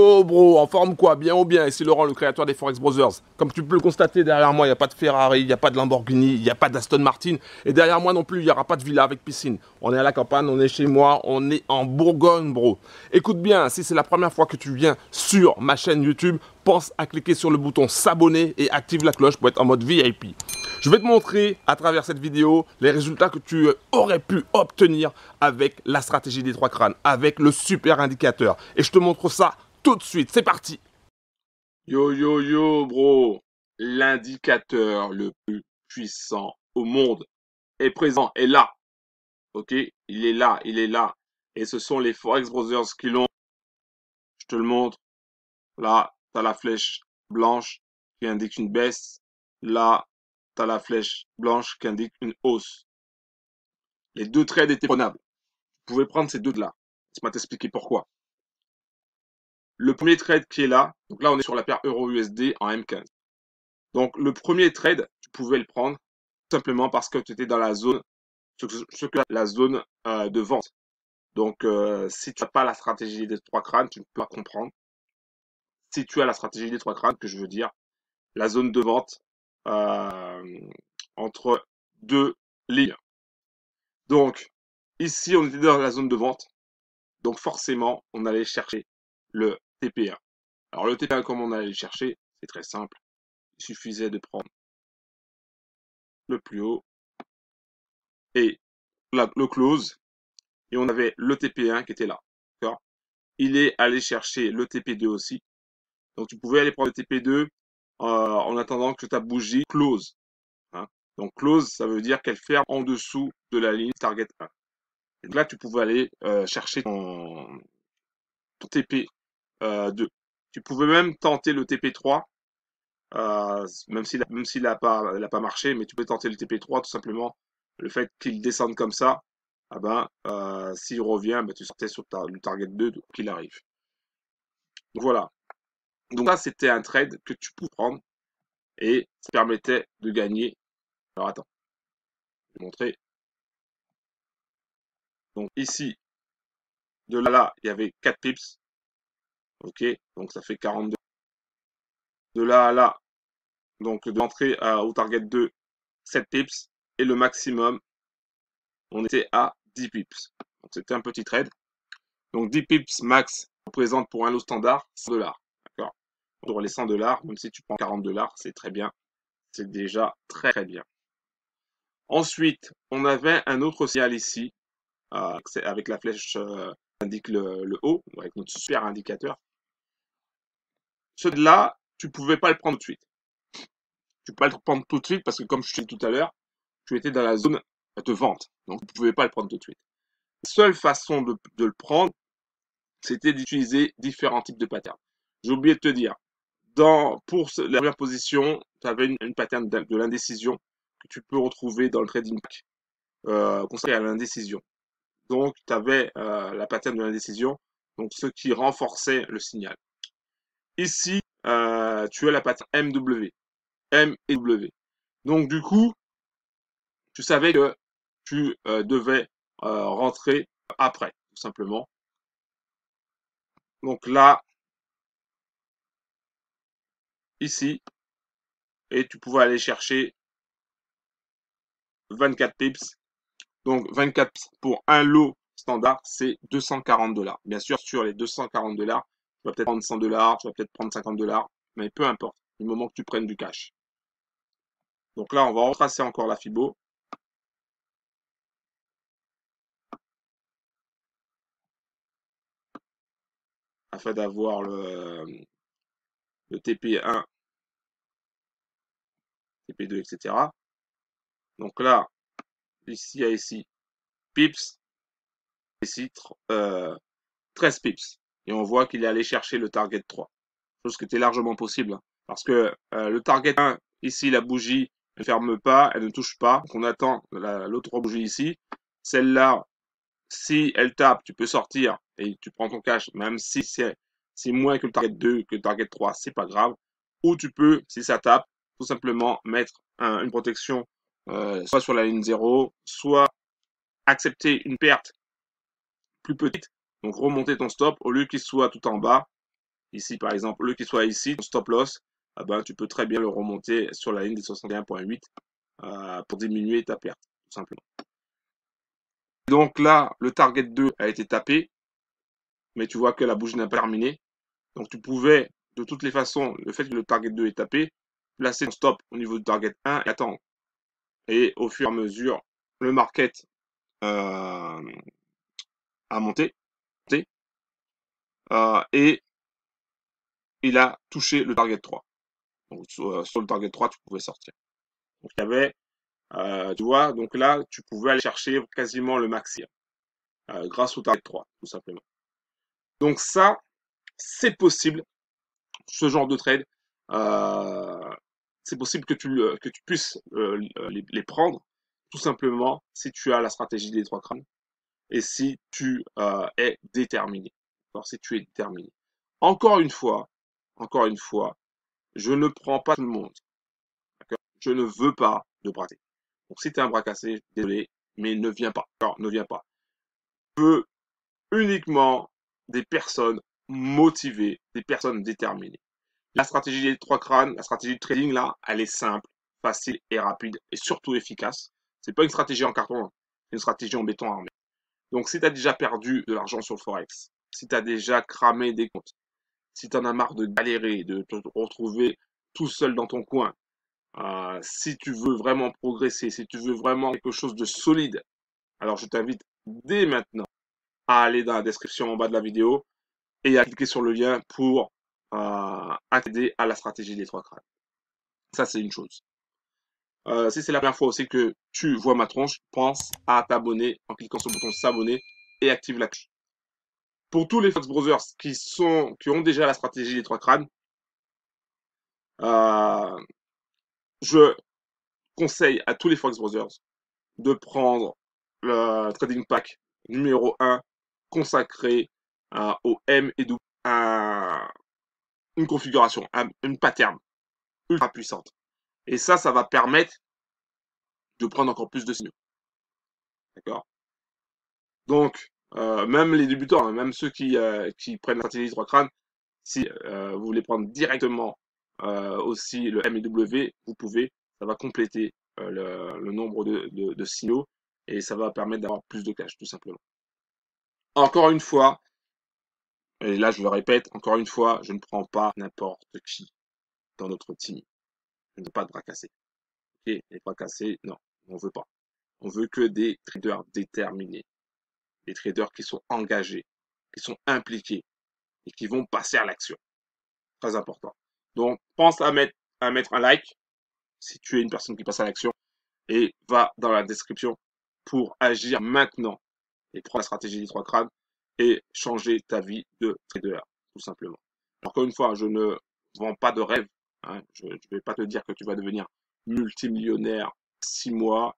Yo bro, en forme quoi? Bien ou bien? Ici Laurent, le créateur des Forex Brothers. Comme tu peux le constater, derrière moi, il n'y a pas de Ferrari, il n'y a pas de Lamborghini, il n'y a pas d'Aston Martin. Et derrière moi non plus, il n'y aura pas de villa avec piscine. On est à la campagne, on est chez moi, on est en Bourgogne bro. Écoute bien, si c'est la première fois que tu viens sur ma chaîne YouTube, pense à cliquer sur le bouton s'abonner et active la cloche pour être en mode VIP. Je vais te montrer à travers cette vidéo les résultats que tu aurais pu obtenir avec la stratégie des trois crânes, avec le super indicateur. Et je te montre ça tout de suite. C'est parti. Yo yo yo bro, l'indicateur le plus puissant au monde est présent, est là. Ok, il est là, il est là. Et ce sont les Forex Brothers qui l'ont. Je te le montre. Là, tu as la flèche blanche qui indique une baisse. Là, tu as la flèche blanche qui indique une hausse. Les deux trades étaient prenables. Vous pouvez prendre ces deux-là. Laisse-moi t'expliquer pourquoi. Le premier trade qui est là, donc là on est sur la paire euro-USD en M15. Donc le premier trade, tu pouvais le prendre tout simplement parce que tu étais dans la zone, la zone de vente. Donc si tu n'as pas la stratégie des trois crânes, tu ne peux pas comprendre. Si tu as la stratégie des trois crânes, que je veux dire, la zone de vente entre deux lignes. Donc ici on était dans la zone de vente. Donc forcément, on allait chercher le TP1. Alors le TP1, comment on allait le chercher? C'est très simple. Il suffisait de prendre le plus haut et le close. Et on avait le TP1 qui était là. Il est allé chercher le TP2 aussi. Donc tu pouvais aller prendre le TP2 en attendant que ta bougie close. Hein. Donc close, ça veut dire qu'elle ferme en dessous de la ligne target 1. Et donc là, tu pouvais aller chercher ton TP2. Tu pouvais même tenter le TP3, même s'il n'a pas marché, mais tu peux tenter le TP3 tout simplement. Le fait qu'il descende comme ça, ah ben, s'il revient, ben, tu sortais sur le target 2 qu'il arrive. Donc voilà. Donc ça, c'était un trade que tu pouvais prendre et ça permettait de gagner. Alors attends, je vais montrer. Donc ici, de là à là, il y avait 4 pips. Ok, donc ça fait 42. De là à là, donc de l'entrée au target 2, 7 pips. Et le maximum, on était à 10 pips. Donc c'était un petit trade. Donc 10 pips max représente pour un lot standard 100 $. D'accord. Pour les 100 $, même si tu prends 40 $, c'est très bien. C'est déjà très très bien. Ensuite, on avait un autre signal ici, avec la flèche qui indique le haut, avec notre super indicateur. Celui-là, tu ne pouvais pas le prendre tout de suite. Tu ne peux pas le prendre tout de suite parce que comme je te dit tout à l'heure, tu étais dans la zone de vente. Donc tu ne pouvais pas le prendre tout de suite. La seule façon de le prendre, c'était d'utiliser différents types de patterns. J'ai oublié de te dire, pour la première position, tu avais une pattern de l'indécision que tu peux retrouver dans le trading pack consacré à l'indécision. Donc, tu avais la pattern de l'indécision, donc ce qui renforçait le signal. Ici, tu as la pattern MW, M et W. Donc, du coup, tu savais que tu devais rentrer après, tout simplement. Donc là, ici, et tu pouvais aller chercher 24 pips. Donc 24 pips pour un lot standard, c'est 240 $. Bien sûr, sur les 240 $, tu vas peut-être prendre 100 $, tu vas peut-être prendre 50 $, mais peu importe, du moment que tu prennes du cash. Donc là, on va retracer encore la Fibo. Afin d'avoir le TP1, TP2, etc. Donc là, ici à ici, pips, ici 13 pips. Et on voit qu'il est allé chercher le target 3. Chose qui était largement possible. Hein, parce que le target 1, ici, la bougie ne ferme pas, elle ne touche pas. Donc on attend l'autre bougie ici. Celle-là, si elle tape, tu peux sortir et tu prends ton cash, même si c'est moins que le target 2, que le target 3, c'est pas grave. Ou tu peux, si ça tape, tout simplement mettre une protection soit sur la ligne 0, soit accepter une perte plus petite, donc remonter ton stop au lieu qu'il soit tout en bas Ici, par exemple, le qui soit ici, ton stop loss, ah ben, tu peux très bien le remonter sur la ligne des 61,8 pour diminuer ta perte, tout simplement. Donc là, le target 2 a été tapé, mais tu vois que la bougie n'a pas terminé. Donc tu pouvais, de toutes les façons, le fait que le target 2 est tapé, placer ton stop au niveau du target 1 et attendre. Et au fur et à mesure, le market a monté, et il a touché le target 3. Donc sur le target 3, tu pouvais sortir. Donc il y avait, tu vois, donc là, tu pouvais aller chercher quasiment le maxi grâce au target 3, tout simplement. Donc ça, c'est possible, ce genre de trade. C'est possible que tu puisses les prendre, tout simplement, si tu as la stratégie des 3 crânes et si tu es déterminé. Alors, si tu es déterminé. Encore une fois, je ne prends pas tout le monde. Je ne veux pas de bras cassés. Donc, si tu es un bras cassé, désolé, mais ne viens pas. Alors, ne viens pas. Je veux uniquement des personnes motivées, des personnes déterminées. La stratégie des 3 crânes, la stratégie de trading, là, elle est simple, facile et rapide et surtout efficace. C'est pas une stratégie en carton, hein. C'est une stratégie en béton armé. Donc, si tu as déjà perdu de l'argent sur le Forex, si tu as déjà cramé des comptes, si tu en as marre de galérer, de te retrouver tout seul dans ton coin, si tu veux vraiment progresser, si tu veux vraiment quelque chose de solide, alors je t'invite dès maintenant à aller dans la description en bas de la vidéo et à cliquer sur le lien pour accéder à la stratégie des 3 crânes. Ça, c'est une chose. Si c'est la première fois aussi que tu vois ma tronche, pense à t'abonner en cliquant sur le bouton s'abonner et active la cloche. Pour tous les Fox Brothers qui ont déjà la stratégie des 3 crânes, je conseille à tous les Fox Brothers de prendre le Trading Pack numéro 1 consacré au M et W, une configuration, une pattern ultra puissante. Et ça va permettre de prendre encore plus de signaux. D'accord? Donc, même les débutants, hein, même ceux qui prennent la stratégie 3 crânes, si vous voulez prendre directement aussi le M et W, vous pouvez. Ça va compléter le nombre de signaux et ça va permettre d'avoir plus de cash, tout simplement. Encore une fois, et là je le répète, encore une fois, je ne prends pas n'importe qui dans notre team. Je ne veux pas de bras cassés. Ok, les bras cassés, non, on veut pas. On veut que des traders déterminés, des traders qui sont engagés, qui sont impliqués et qui vont passer à l'action. Très important. Donc, pense à mettre un like si tu es une personne qui passe à l'action et va dans la description pour agir maintenant et prendre la stratégie des 3 crânes et changer ta vie de trader, tout simplement. Encore une fois, je ne vends pas de rêve. Hein. Je ne vais pas te dire que tu vas devenir multimillionnaire 6 mois,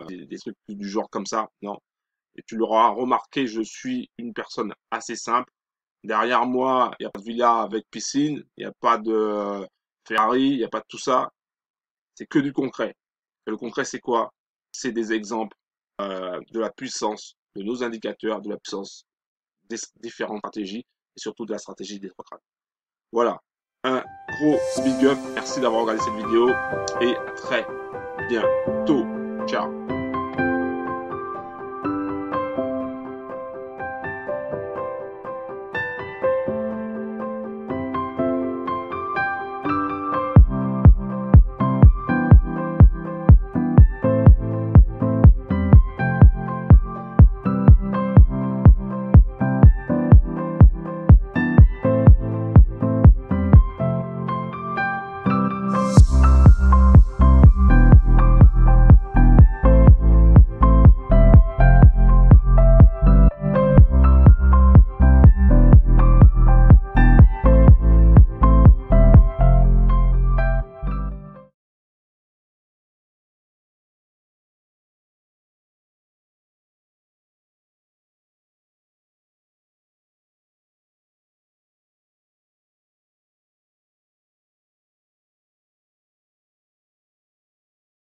des trucs du genre comme ça. Non. Et tu l'auras remarqué, je suis une personne assez simple. Derrière moi, il n'y a pas de villa avec piscine, il n'y a pas de Ferrari, il n'y a pas de tout ça. C'est que du concret. Et le concret, c'est quoi? C'est des exemples de la puissance de nos indicateurs, de la puissance des différentes stratégies et surtout de la stratégie des 3 crânes. Voilà. Un gros big up. Merci d'avoir regardé cette vidéo et à très bientôt. Ciao.